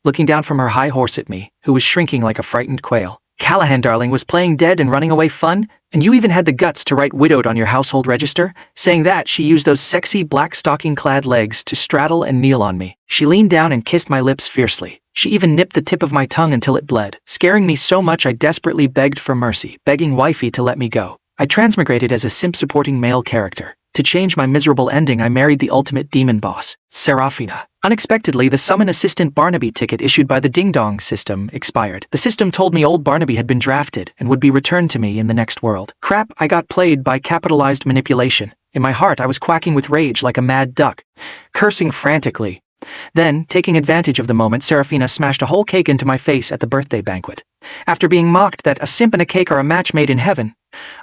looking down from her high horse at me, who was shrinking like a frightened quail. "Callahan, darling, was playing dead and running away fun? And you even had the guts to write widowed on your household register?" Saying that, she used those sexy black stocking-clad legs to straddle and kneel on me. She leaned down and kissed my lips fiercely. She even nipped the tip of my tongue until it bled, scaring me so much I desperately begged for mercy, begging wifey to let me go. I transmigrated as a simp-supporting male character. To change my miserable ending, I married the ultimate demon boss, Serafina. Unexpectedly, the summon assistant Barnaby ticket issued by the ding-dong system expired. The system told me old Barnaby had been drafted and would be returned to me in the next world. Crap, I got played by capitalized manipulation. In my heart, I was quacking with rage like a mad duck, cursing frantically. Then, taking advantage of the moment, Serafina smashed a whole cake into my face at the birthday banquet. After being mocked that a simp and a cake are a match made in heaven,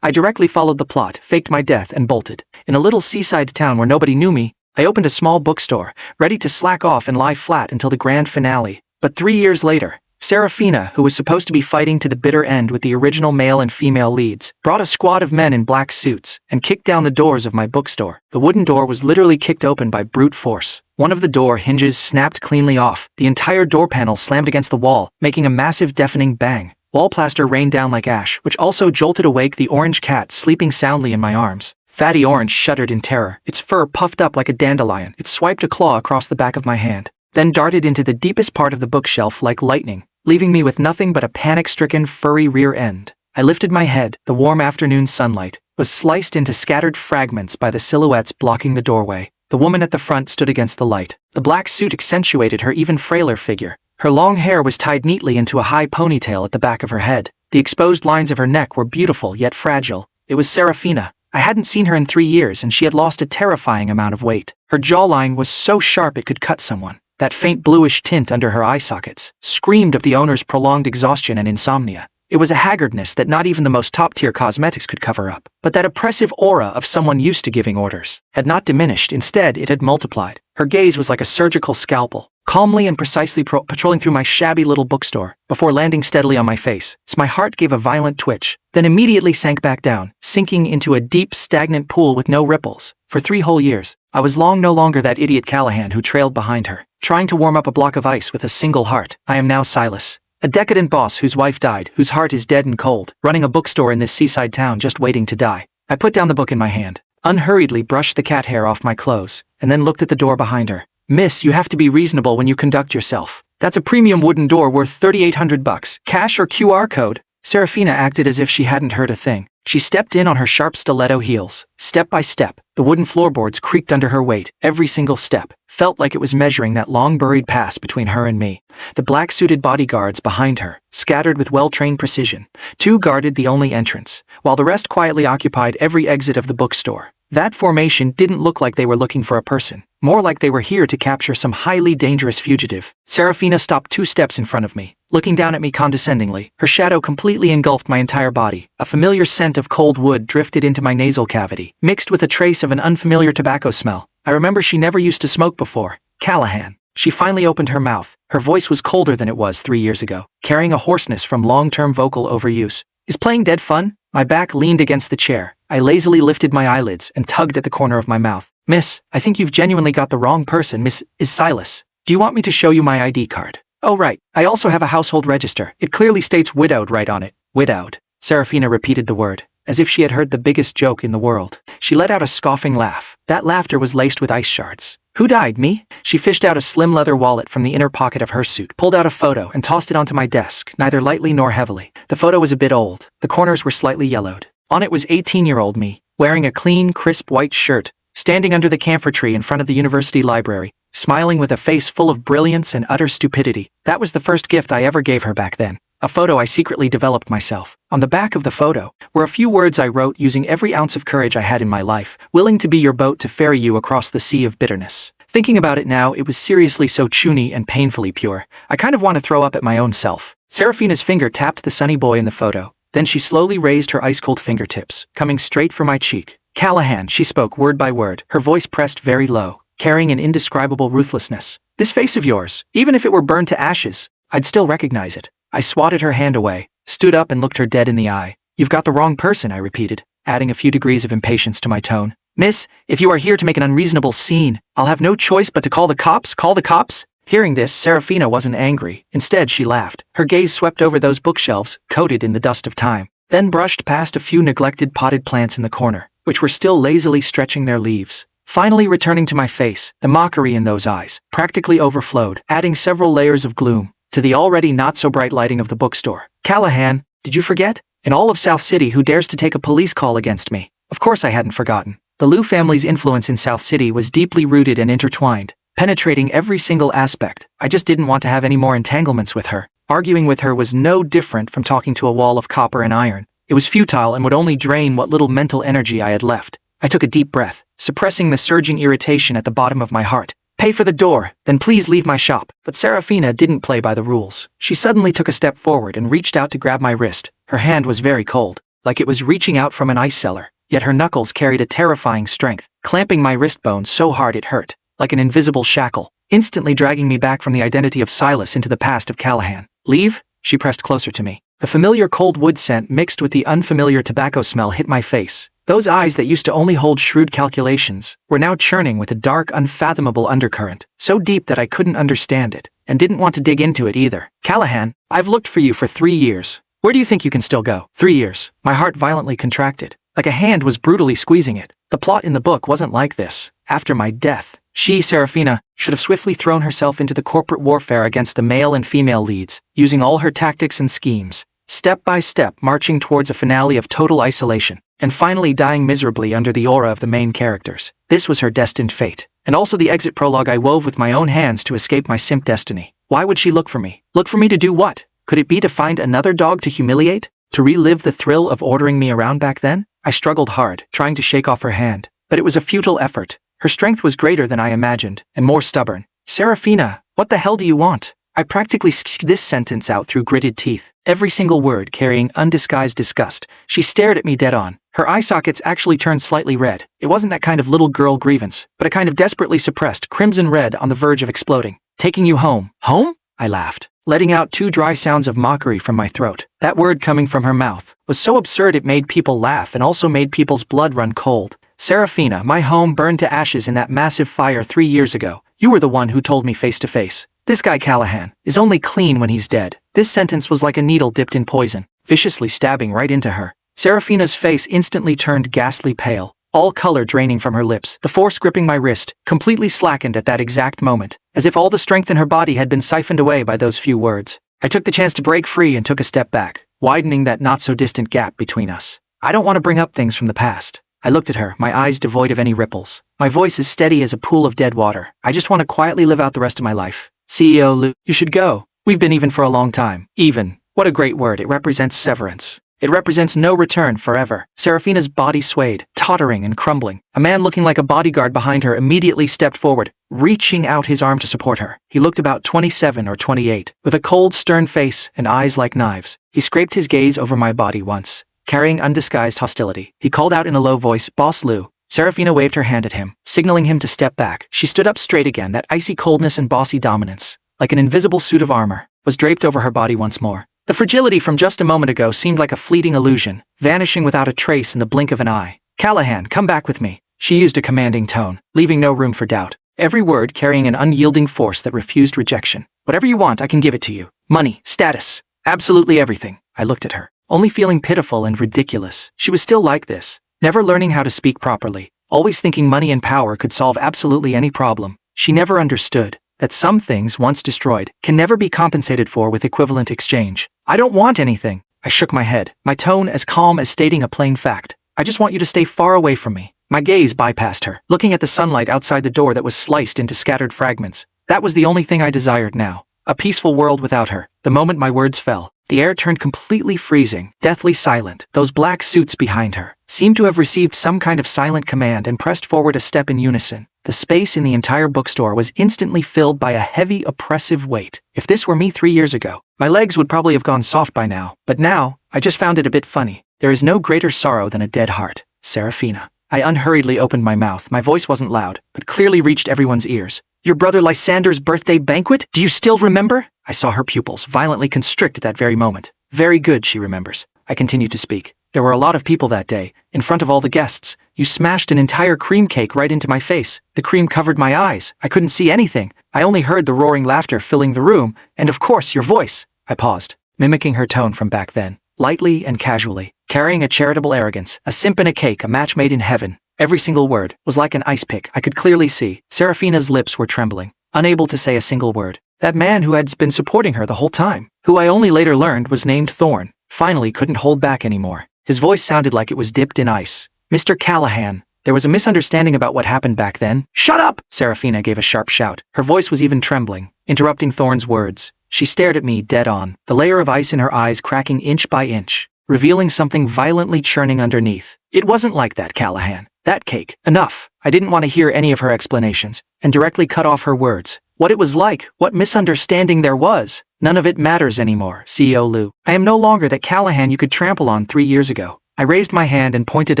I directly followed the plot, faked my death, and bolted. In a little seaside town where nobody knew me, I opened a small bookstore, ready to slack off and lie flat until the grand finale. But 3 years later, Serafina, who was supposed to be fighting to the bitter end with the original male and female leads, brought a squad of men in black suits and kicked down the doors of my bookstore. The wooden door was literally kicked open by brute force. One of the door hinges snapped cleanly off. The entire door panel slammed against the wall, making a massive deafening bang. Wall plaster rained down like ash, which also jolted awake the orange cat sleeping soundly in my arms. Fatty Orange shuddered in terror, its fur puffed up like a dandelion. It swiped a claw across the back of my hand, then darted into the deepest part of the bookshelf like lightning, leaving me with nothing but a panic-stricken, furry rear end. I lifted my head. The warm afternoon sunlight was sliced into scattered fragments by the silhouettes blocking the doorway. The woman at the front stood against the light. The black suit accentuated her even frailer figure. Her long hair was tied neatly into a high ponytail at the back of her head. The exposed lines of her neck were beautiful yet fragile. It was Serafina. I hadn't seen her in 3 years, and she had lost a terrifying amount of weight. Her jawline was so sharp it could cut someone. That faint bluish tint under her eye sockets screamed of the owner's prolonged exhaustion and insomnia. It was a haggardness that not even the most top-tier cosmetics could cover up. But that oppressive aura of someone used to giving orders had not diminished. Instead, it had multiplied. Her gaze was like a surgical scalpel, calmly and precisely patrolling through my shabby little bookstore, before landing steadily on my face. So my heart gave a violent twitch, then immediately sank back down, sinking into a deep, stagnant pool with no ripples. For 3 whole years, I was no longer that idiot Callahan who trailed behind her, trying to warm up a block of ice with a single heart. I am now Silas, a decadent boss whose wife died, whose heart is dead and cold, running a bookstore in this seaside town just waiting to die. I put down the book in my hand, unhurriedly brushed the cat hair off my clothes, and then looked at the door behind her. "Miss, you have to be reasonable when you conduct yourself. That's a premium wooden door worth $3,800. Cash or QR code?" Serafina acted as if she hadn't heard a thing. She stepped in on her sharp stiletto heels. Step by step, the wooden floorboards creaked under her weight. Every single step felt like it was measuring that long-buried pass between her and me. The black-suited bodyguards behind her, scattered with well-trained precision, 2 guarded the only entrance, while the rest quietly occupied every exit of the bookstore. That formation didn't look like they were looking for a person, more like they were here to capture some highly dangerous fugitive. Serafina stopped 2 steps in front of me, looking down at me condescendingly. Her shadow completely engulfed my entire body. A familiar scent of cold wood drifted into my nasal cavity, mixed with a trace of an unfamiliar tobacco smell. I remember she never used to smoke before. "Callahan." She finally opened her mouth. Her voice was colder than it was 3 years ago, carrying a hoarseness from long-term vocal overuse. "Is playing dead fun?" My back leaned against the chair. I lazily lifted my eyelids and tugged at the corner of my mouth. "Miss, I think you've genuinely got the wrong person. Miss is Silas. Do you want me to show you my ID card?" "Oh right, I also have a household register. It clearly states widowed right on it." "Widowed." Serafina repeated the word, as if she had heard the biggest joke in the world. She let out a scoffing laugh. That laughter was laced with ice shards. "Who died, me?" She fished out a slim leather wallet from the inner pocket of her suit, pulled out a photo, and tossed it onto my desk, neither lightly nor heavily. The photo was a bit old. The corners were slightly yellowed. On it was 18-year-old me, wearing a clean, crisp white shirt, standing under the camphor tree in front of the university library, smiling with a face full of brilliance and utter stupidity. That was the first gift I ever gave her back then. A photo I secretly developed myself. On the back of the photo were a few words I wrote using every ounce of courage I had in my life, willing to be your boat to ferry you across the sea of bitterness. Thinking about it now, it was seriously so chuny and painfully pure. I kind of want to throw up at my own self. Serafina's finger tapped the sunny boy in the photo. Then she slowly raised her ice-cold fingertips, coming straight for my cheek. "Callahan," she spoke word by word, her voice pressed very low, carrying an indescribable ruthlessness. "This face of yours, even if it were burned to ashes, I'd still recognize it." I swatted her hand away, stood up and looked her dead in the eye. "You've got the wrong person," I repeated, adding a few degrees of impatience to my tone. "Miss, if you are here to make an unreasonable scene, I'll have no choice but to call the cops." "Call the cops?" Hearing this, Serafina wasn't angry. Instead, she laughed. Her gaze swept over those bookshelves, coated in the dust of time, then brushed past a few neglected potted plants in the corner, which were still lazily stretching their leaves. Finally returning to my face, the mockery in those eyes practically overflowed, adding several layers of gloom to the already not-so-bright lighting of the bookstore. "Callahan, did you forget? In all of South City, who dares to take a police call against me?" Of course I hadn't forgotten. The Liu family's influence in South City was deeply rooted and intertwined, penetrating every single aspect. I just didn't want to have any more entanglements with her. Arguing with her was no different from talking to a wall of copper and iron. It was futile and would only drain what little mental energy I had left. I took a deep breath, suppressing the surging irritation at the bottom of my heart. "Pay for the door, then please leave my shop." But Serafina didn't play by the rules. She suddenly took a step forward and reached out to grab my wrist. Her hand was very cold, like it was reaching out from an ice cellar, yet her knuckles carried a terrifying strength, clamping my wrist bone so hard it hurt, like an invisible shackle, instantly dragging me back from the identity of Silas into the past of Callahan. "Leave?" She pressed closer to me. The familiar cold wood scent mixed with the unfamiliar tobacco smell hit my face. Those eyes that used to only hold shrewd calculations were now churning with a dark, unfathomable undercurrent, so deep that I couldn't understand it, and didn't want to dig into it either. "Callahan, I've looked for you for 3 years. Where do you think you can still go?" 3 years. My heart violently contracted, like a hand was brutally squeezing it. The plot in the book wasn't like this. After my death, she, Serafina, should have swiftly thrown herself into the corporate warfare against the male and female leads, using all her tactics and schemes, step by step marching towards a finale of total isolation, and finally dying miserably under the aura of the main characters. This was her destined fate, and also the exit prologue I wove with my own hands to escape my simp destiny. Why would she look for me? Look for me to do what? Could it be to find another dog to humiliate? To relive the thrill of ordering me around back then? I struggled hard, trying to shake off her hand, but it was a futile effort. Her strength was greater than I imagined, and more stubborn. "Serafina, what the hell do you want?" I practically sked this sentence out through gritted teeth, every single word carrying undisguised disgust. She stared at me dead on. Her eye sockets actually turned slightly red. It wasn't that kind of little girl grievance, but a kind of desperately suppressed crimson red on the verge of exploding. "Taking you home." "Home?" I laughed, letting out 2 dry sounds of mockery from my throat. That word coming from her mouth was so absurd it made people laugh and also made people's blood run cold. "Serafina, my home burned to ashes in that massive fire 3 years ago. You were the one who told me face to face. This guy Callahan is only clean when he's dead." This sentence was like a needle dipped in poison, viciously stabbing right into her. Serafina's face instantly turned ghastly pale, all color draining from her lips. The force gripping my wrist completely slackened at that exact moment, as if all the strength in her body had been siphoned away by those few words. I took the chance to break free and took a step back, widening that not-so-distant gap between us. "I don't want to bring up things from the past." I looked at her, my eyes devoid of any ripples. My voice as steady as a pool of dead water. "I just want to quietly live out the rest of my life. CEO Liu, you should go. We've been even for a long time." Even. What a great word. It represents severance. It represents no return forever. Serafina's body swayed, tottering and crumbling. A man looking like a bodyguard behind her immediately stepped forward, reaching out his arm to support her. He looked about 27 or 28, with a cold, stern face and eyes like knives. He scraped his gaze over my body once, carrying undisguised hostility. He called out in a low voice, "Boss Liu." Serafina waved her hand at him, signaling him to step back. She stood up straight again. That icy coldness and bossy dominance, like an invisible suit of armor, was draped over her body once more. The fragility from just a moment ago seemed like a fleeting illusion, vanishing without a trace in the blink of an eye. "Callahan, come back with me." She used a commanding tone, leaving no room for doubt, every word carrying an unyielding force that refused rejection. "Whatever you want, I can give it to you. Money, status, absolutely everything." I looked at her, only feeling pitiful and ridiculous. She was still like this, never learning how to speak properly, always thinking money and power could solve absolutely any problem. She never understood that some things, once destroyed, can never be compensated for with equivalent exchange. "I don't want anything." I shook my head, my tone as calm as stating a plain fact. "I just want you to stay far away from me." My gaze bypassed her, looking at the sunlight outside the door that was sliced into scattered fragments. That was the only thing I desired now. A peaceful world without her. The moment my words fell, the air turned completely freezing, deathly silent. Those black suits behind her seemed to have received some kind of silent command and pressed forward a step in unison. The space in the entire bookstore was instantly filled by a heavy, oppressive weight. If this were me 3 years ago, my legs would probably have gone soft by now. But now, I just found it a bit funny. There is no greater sorrow than a dead heart. Serafina. I unhurriedly opened my mouth. My voice wasn't loud, but clearly reached everyone's ears. "Your brother Lysander's birthday banquet? Do you still remember?" I saw her pupils violently constrict at that very moment. "Very good," she remembers. I continued to speak. There were a lot of people that day, in front of all the guests. You smashed an entire cream cake right into my face. The cream covered my eyes. I couldn't see anything. I only heard the roaring laughter filling the room, and of course your voice. I paused, mimicking her tone from back then, lightly and casually, carrying a charitable arrogance, a simp and a cake, a match made in heaven. Every single word was like an ice pick. I could clearly see. Serafina's lips were trembling, unable to say a single word. That man who had been supporting her the whole time, who I only later learned was named Thorn, finally couldn't hold back anymore. His voice sounded like it was dipped in ice. Mr. Callahan. There was a misunderstanding about what happened back then. Shut up! Serafina gave a sharp shout. Her voice was even trembling, interrupting Thorn's words. She stared at me dead on, the layer of ice in her eyes cracking inch by inch, revealing something violently churning underneath. It wasn't like that, Callahan. That cake. Enough. I didn't want to hear any of her explanations, and directly cut off her words. What it was like, what misunderstanding there was. None of it matters anymore, CEO Liu. I am no longer that Callahan you could trample on 3 years ago. I raised my hand and pointed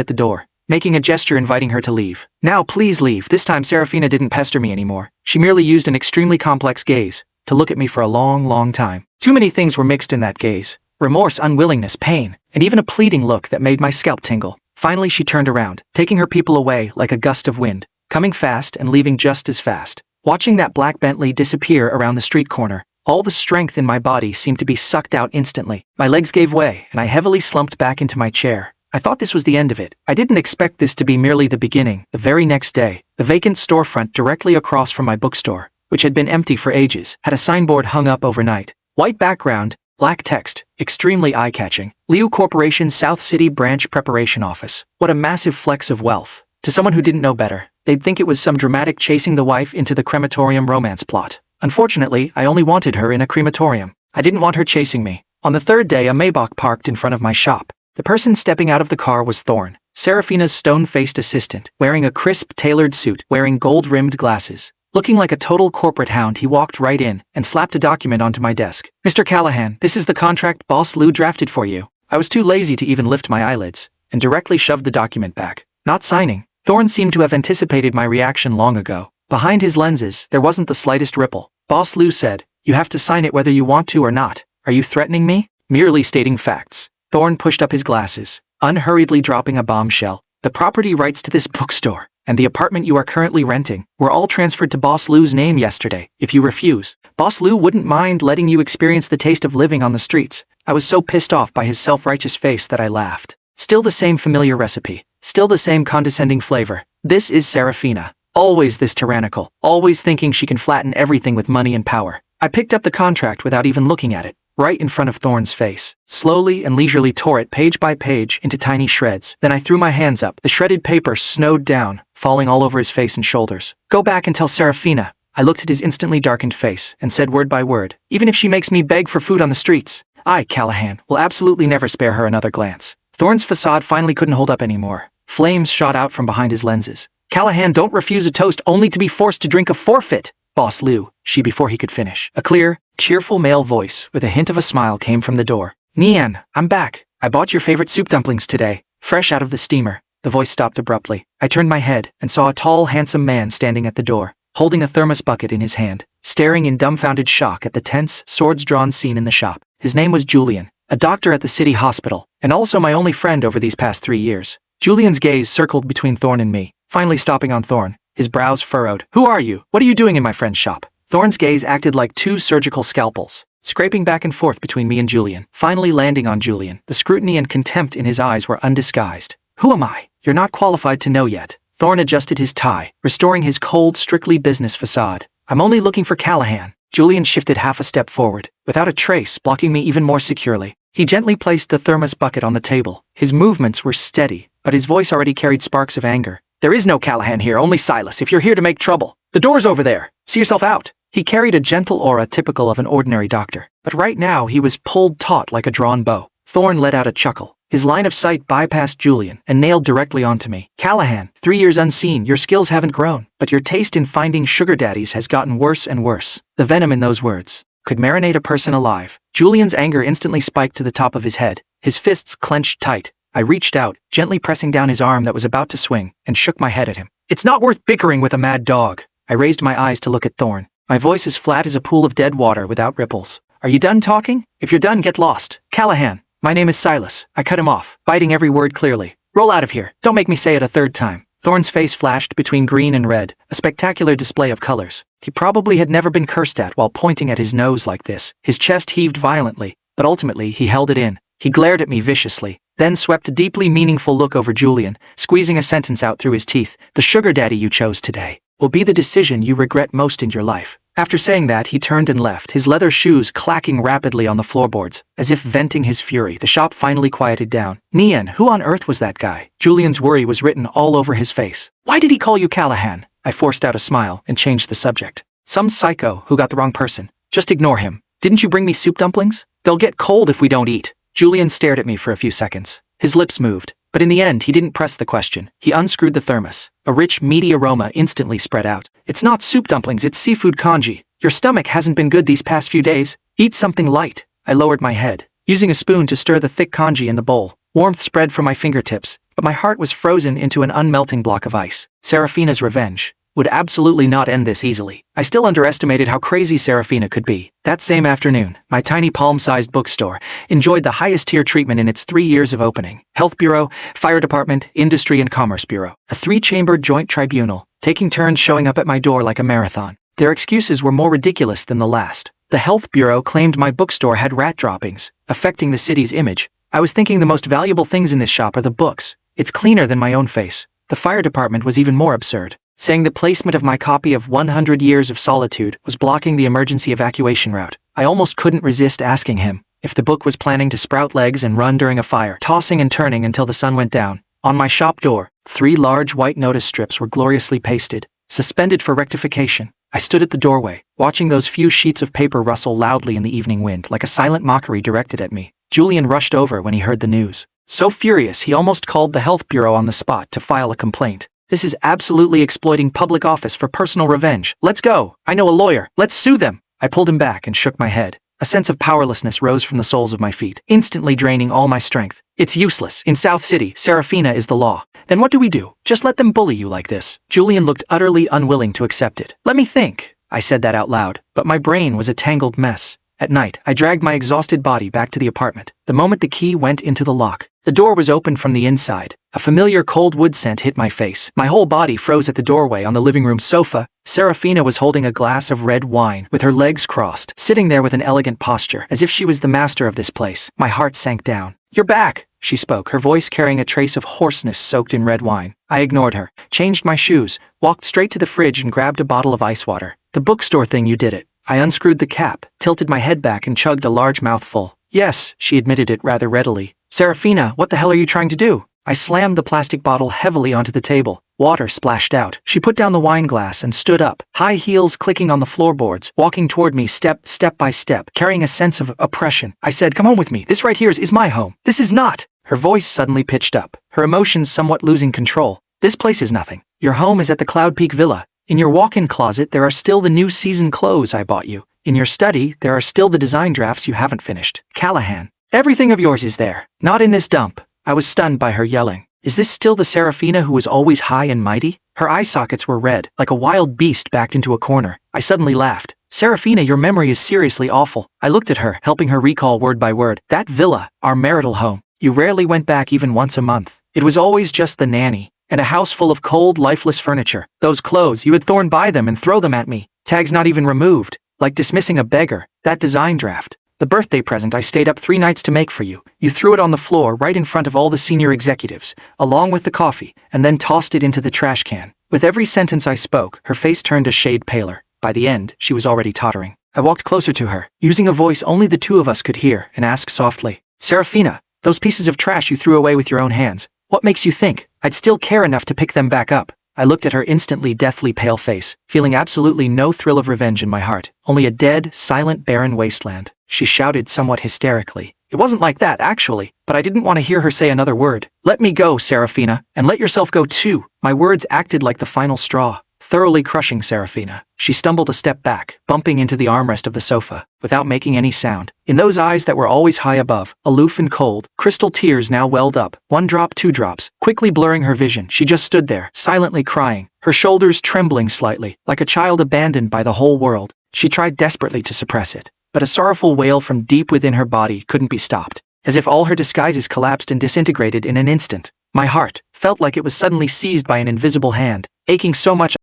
at the door, making a gesture inviting her to leave. Now please leave. This time Serafina didn't pester me anymore. She merely used an extremely complex gaze to look at me for a long, long time. Too many things were mixed in that gaze. Remorse, unwillingness, pain, and even a pleading look that made my scalp tingle. Finally she turned around, taking her people away like a gust of wind, coming fast and leaving just as fast. Watching that black Bentley disappear around the street corner, all the strength in my body seemed to be sucked out instantly. My legs gave way, and I heavily slumped back into my chair. I thought this was the end of it. I didn't expect this to be merely the beginning. The very next day, the vacant storefront directly across from my bookstore, which had been empty for ages, had a signboard hung up overnight. White background, black text, extremely eye-catching. Liu Corporation South City Branch Preparation Office. What a massive flex of wealth. To someone who didn't know better, they'd think it was some dramatic chasing the wife into the crematorium romance plot. Unfortunately, I only wanted her in a crematorium. I didn't want her chasing me. On the third day, a Maybach parked in front of my shop. The person stepping out of the car was Thorn, Serafina's stone-faced assistant, wearing a crisp, tailored suit, wearing gold-rimmed glasses. Looking like a total corporate hound, he walked right in and slapped a document onto my desk. Mr. Callahan, this is the contract Boss Liu drafted for you. I was too lazy to even lift my eyelids, and directly shoved the document back. Not signing. Thorn seemed to have anticipated my reaction long ago. Behind his lenses, there wasn't the slightest ripple. Boss Liu said, "You have to sign it whether you want to or not. Are you threatening me?" Merely stating facts. Thorn pushed up his glasses, unhurriedly dropping a bombshell. The property rights to this bookstore and the apartment you are currently renting were all transferred to Boss Liu's name yesterday. If you refuse, Boss Liu wouldn't mind letting you experience the taste of living on the streets. I was so pissed off by his self-righteous face that I laughed. Still the same familiar recipe. Still the same condescending flavor. This is Serafina. Always this tyrannical. Always thinking she can flatten everything with money and power. I picked up the contract without even looking at it, right in front of Thorn's face. Slowly and leisurely tore it page by page into tiny shreds. Then I threw my hands up. The shredded paper snowed down, falling all over his face and shoulders. Go back and tell Serafina. I looked at his instantly darkened face and said word by word, even if she makes me beg for food on the streets, I, Callahan, will absolutely never spare her another glance. Thorn's facade finally couldn't hold up anymore. Flames shot out from behind his lenses. Callahan, don't refuse a toast only to be forced to drink a forfeit. Boss Liu, she before he could finish. A clear, cheerful male voice with a hint of a smile came from the door. Nian, I'm back. I bought your favorite soup dumplings today, fresh out of the steamer. The voice stopped abruptly. I turned my head and saw a tall, handsome man standing at the door, holding a thermos bucket in his hand, staring in dumbfounded shock at the tense, swords-drawn scene in the shop. His name was Julian, a doctor at the city hospital, and also my only friend over these past 3 years. Julian's gaze circled between Thorn and me, finally stopping on Thorn, his brows furrowed. Who are you? What are you doing in my friend's shop? Thorn's gaze acted like 2 surgical scalpels, scraping back and forth between me and Julian, finally landing on Julian. The scrutiny and contempt in his eyes were undisguised. Who am I? You're not qualified to know yet. Thorn adjusted his tie, restoring his cold, strictly business facade. I'm only looking for Callahan. Julian shifted half a step forward, without a trace, blocking me even more securely. He gently placed the thermos bucket on the table. His movements were steady, but his voice already carried sparks of anger. There is no Callahan here, only Silas, if you're here to make trouble. The door's over there. See yourself out. He carried a gentle aura typical of an ordinary doctor, but right now he was pulled taut like a drawn bow. Thorn let out a chuckle. His line of sight bypassed Julian and nailed directly onto me. Callahan, 3 years unseen, your skills haven't grown, but your taste in finding sugar daddies has gotten worse and worse. The venom in those words could marinate a person alive. Julian's anger instantly spiked to the top of his head. His fists clenched tight. I reached out, gently pressing down his arm that was about to swing, and shook my head at him. It's not worth bickering with a mad dog. I raised my eyes to look at Thorn. My voice as flat as a pool of dead water without ripples. Are you done talking? If you're done, get lost. Callahan, My name is Silas. I cut him off, biting every word clearly. Roll out of here. Don't make me say it a third time. Thorn's face flashed between green and red, a spectacular display of colors. He probably had never been cursed at while pointing at his nose like this. His chest heaved violently, but ultimately he held it in. He glared at me viciously, then swept a deeply meaningful look over Julian, squeezing a sentence out through his teeth. The sugar daddy you chose today will be the decision you regret most in your life. After saying that, he turned and left, his leather shoes clacking rapidly on the floorboards, as if venting his fury. The shop finally quieted down. Nian, who on earth was that guy? Julian's worry was written all over his face. Why did he call you Callahan? I forced out a smile and changed the subject. Some psycho who got the wrong person. Just ignore him. Didn't you bring me soup dumplings? They'll get cold if we don't eat. Julian stared at me for a few seconds. His lips moved, but in the end he didn't press the question. He unscrewed the thermos. A rich, meaty aroma instantly spread out. It's not soup dumplings, it's seafood congee. Your stomach hasn't been good these past few days. Eat something light. I lowered my head, using a spoon to stir the thick congee in the bowl. Warmth spread from my fingertips, but my heart was frozen into an unmelting block of ice. Serafina's revenge would absolutely not end this easily. I still underestimated how crazy Serafina could be. That same afternoon, my tiny palm-sized bookstore enjoyed the highest-tier treatment in its 3 years of opening. Health Bureau, Fire Department, Industry and Commerce Bureau. A 3-chambered joint tribunal, taking turns showing up at my door like a marathon. Their excuses were more ridiculous than the last. The Health Bureau claimed my bookstore had rat droppings, affecting the city's image. I was thinking the most valuable things in this shop are the books. It's cleaner than my own face. The Fire Department was even more absurd, saying the placement of my copy of 100 Years of Solitude was blocking the emergency evacuation route. I almost couldn't resist asking him if the book was planning to sprout legs and run during a fire, tossing and turning until the sun went down. On my shop door, 3 large white notice strips were gloriously pasted, suspended for rectification. I stood at the doorway, watching those few sheets of paper rustle loudly in the evening wind like a silent mockery directed at me. Julian rushed over when he heard the news. So furious, he almost called the Health Bureau on the spot to file a complaint. This is absolutely exploiting public office for personal revenge. Let's go. I know a lawyer. Let's sue them. I pulled him back and shook my head. A sense of powerlessness rose from the soles of my feet, instantly draining all my strength. It's useless. In South City, Serafina is the law. Then what do we do? Just let them bully you like this? Julian looked utterly unwilling to accept it. Let me think. I said that out loud, but my brain was a tangled mess. At night, I dragged my exhausted body back to the apartment. The moment the key went into the lock, the door was opened from the inside. A familiar cold wood scent hit my face. My whole body froze at the doorway. On the living room sofa, Serafina was holding a glass of red wine with her legs crossed, sitting there with an elegant posture, as if she was the master of this place. My heart sank down. You're back, she spoke, her voice carrying a trace of hoarseness soaked in red wine. I ignored her, changed my shoes, walked straight to the fridge and grabbed a bottle of ice water. The bookstore thing, you did it. I unscrewed the cap, tilted my head back and chugged a large mouthful. Yes, she admitted it rather readily. Serafina, what the hell are you trying to do? I slammed the plastic bottle heavily onto the table. Water splashed out. She put down the wine glass and stood up, high heels clicking on the floorboards, walking toward me step by step, carrying a sense of oppression. I said, come home with me. This right here is my home. This is not. Her voice suddenly pitched up, her emotions somewhat losing control. This place is nothing. Your home is at the Cloud Peak Villa. In your walk-in closet, there are still the new season clothes I bought you. In your study, there are still the design drafts you haven't finished. Callahan, everything of yours is there. Not in this dump. I was stunned by her yelling. Is this still the Serafina who was always high and mighty? Her eye sockets were red, like a wild beast backed into a corner. I suddenly laughed. Serafina, your memory is seriously awful. I looked at her, helping her recall word by word. That villa, our marital home. You rarely went back even once a month. It was always just the nanny, and a house full of cold, lifeless furniture. Those clothes, you had Thorn buy them and throw them at me. Tags not even removed. Like dismissing a beggar. That design draft. The birthday present I stayed up 3 nights to make for you. You threw it on the floor right in front of all the senior executives, along with the coffee, and then tossed it into the trash can. With every sentence I spoke, her face turned a shade paler. By the end, she was already tottering. I walked closer to her, using a voice only the two of us could hear, and asked softly, Serafina, those pieces of trash you threw away with your own hands, what makes you think I'd still care enough to pick them back up? I looked at her instantly deathly pale face, feeling absolutely no thrill of revenge in my heart, only a dead, silent, barren wasteland. She shouted somewhat hysterically. It wasn't like that, actually, but I didn't want to hear her say another word. Let me go, Serafina, and let yourself go too. My words acted like the final straw, thoroughly crushing Serafina. She stumbled a step back, bumping into the armrest of the sofa, without making any sound. In those eyes that were always high above, aloof and cold, crystal tears now welled up, 1 drop, 2 drops, quickly blurring her vision. She just stood there, silently crying, her shoulders trembling slightly, like a child abandoned by the whole world. She tried desperately to suppress it, but a sorrowful wail from deep within her body couldn't be stopped. as if all her disguises collapsed and disintegrated in an instant. My heart felt like it was suddenly seized by an invisible hand, aching so much